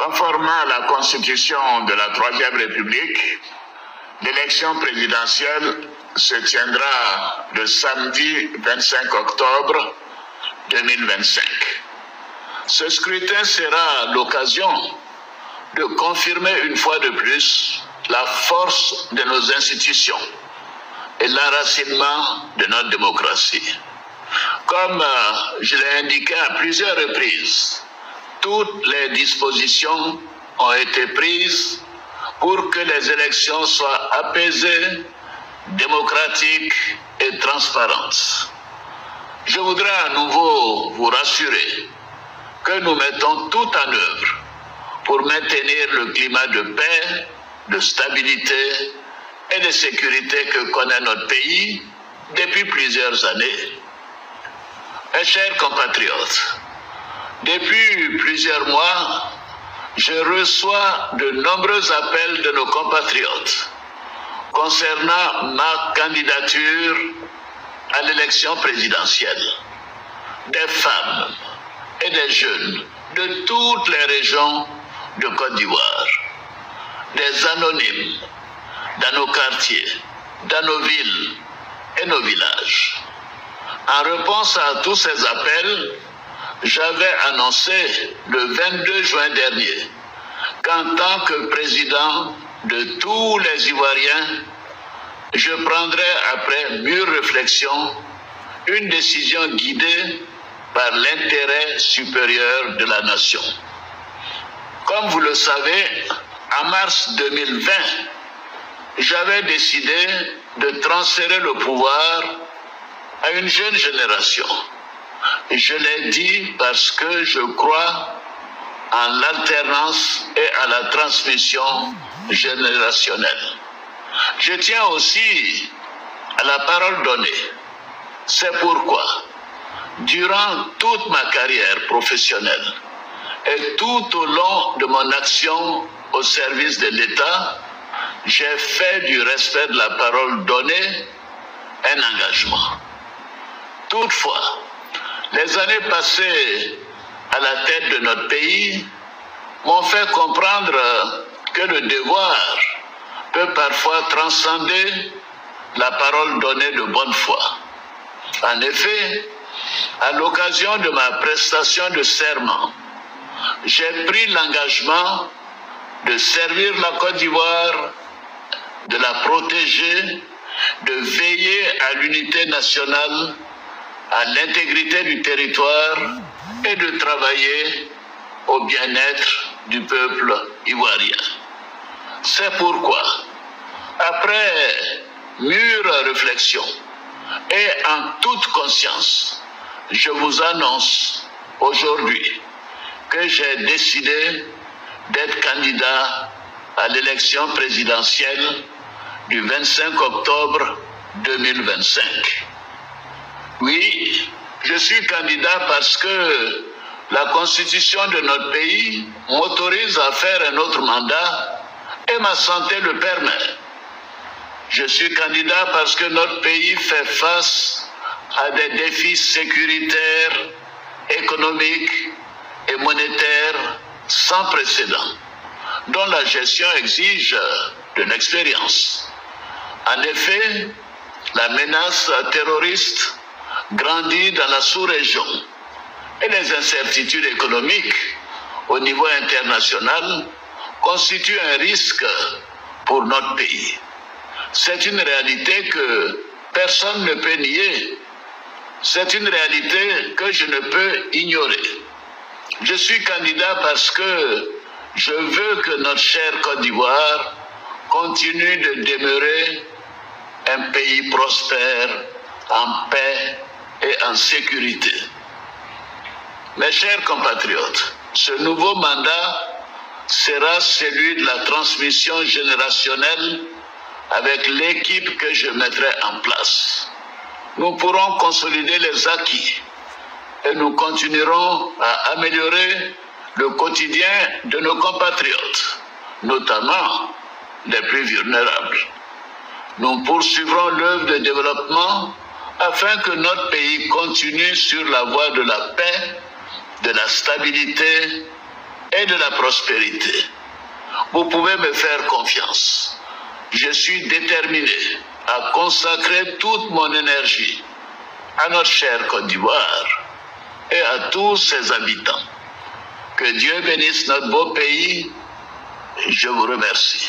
Conformément à la Constitution de la Troisième République, l'élection présidentielle se tiendra le samedi 25 octobre 2025. Ce scrutin sera l'occasion de confirmer une fois de plus la force de nos institutions et l'enracinement de notre démocratie. Comme je l'ai indiqué à plusieurs reprises, toutes les dispositions ont été prises pour que les élections soient apaisées, démocratiques et transparentes. Je voudrais à nouveau vous rassurer que nous mettons tout en œuvre pour maintenir le climat de paix, de stabilité et de sécurité que connaît notre pays depuis plusieurs années. Mes chers compatriotes, depuis plusieurs mois, je reçois de nombreux appels de nos compatriotes concernant ma candidature à l'élection présidentielle. Des femmes et des jeunes de toutes les régions de Côte d'Ivoire, des anonymes dans nos quartiers, dans nos villes et nos villages. En réponse à tous ces appels, j'avais annoncé le 22 juin dernier qu'en tant que président de tous les Ivoiriens, je prendrai après mûre réflexion une décision guidée par l'intérêt supérieur de la nation. Comme vous le savez, en mars 2020, j'avais décidé de transférer le pouvoir à une jeune génération. Je l'ai dit parce que je crois en l'alternance et à la transmission générationnelle. Je tiens aussi à la parole donnée. C'est pourquoi, durant toute ma carrière professionnelle et tout au long de mon action au service de l'État, j'ai fait du respect de la parole donnée un engagement. Toutefois, les années passées à la tête de notre pays m'ont fait comprendre que le devoir peut parfois transcender la parole donnée de bonne foi. En effet, à l'occasion de ma prestation de serment, j'ai pris l'engagement de servir la Côte d'Ivoire, de la protéger, de veiller à l'unité nationale, à l'intégrité du territoire et de travailler au bien-être du peuple ivoirien. C'est pourquoi, après mûre réflexion et en toute conscience, je vous annonce aujourd'hui que j'ai décidé d'être candidat à l'élection présidentielle du 25 octobre 2025. Oui, je suis candidat parce que la Constitution de notre pays m'autorise à faire un autre mandat et ma santé le permet. Je suis candidat parce que notre pays fait face à des défis sécuritaires, économiques et monétaires sans précédent, dont la gestion exige de l'expérience. En effet, la menace terroriste grandit dans la sous-région et les incertitudes économiques au niveau international constituent un risque pour notre pays. C'est une réalité que personne ne peut nier. C'est une réalité que je ne peux ignorer. Je suis candidat parce que je veux que notre chère Côte d'Ivoire continue de demeurer un pays prospère, en paix et en sécurité. Mes chers compatriotes, ce nouveau mandat sera celui de la transmission générationnelle avec l'équipe que je mettrai en place. Nous pourrons consolider les acquis et nous continuerons à améliorer le quotidien de nos compatriotes, notamment les plus vulnérables. Nous poursuivrons l'œuvre de développement afin que notre pays continue sur la voie de la paix, de la stabilité et de la prospérité. Vous pouvez me faire confiance. Je suis déterminé à consacrer toute mon énergie à notre chère Côte d'Ivoire et à tous ses habitants. Que Dieu bénisse notre beau pays. Je vous remercie.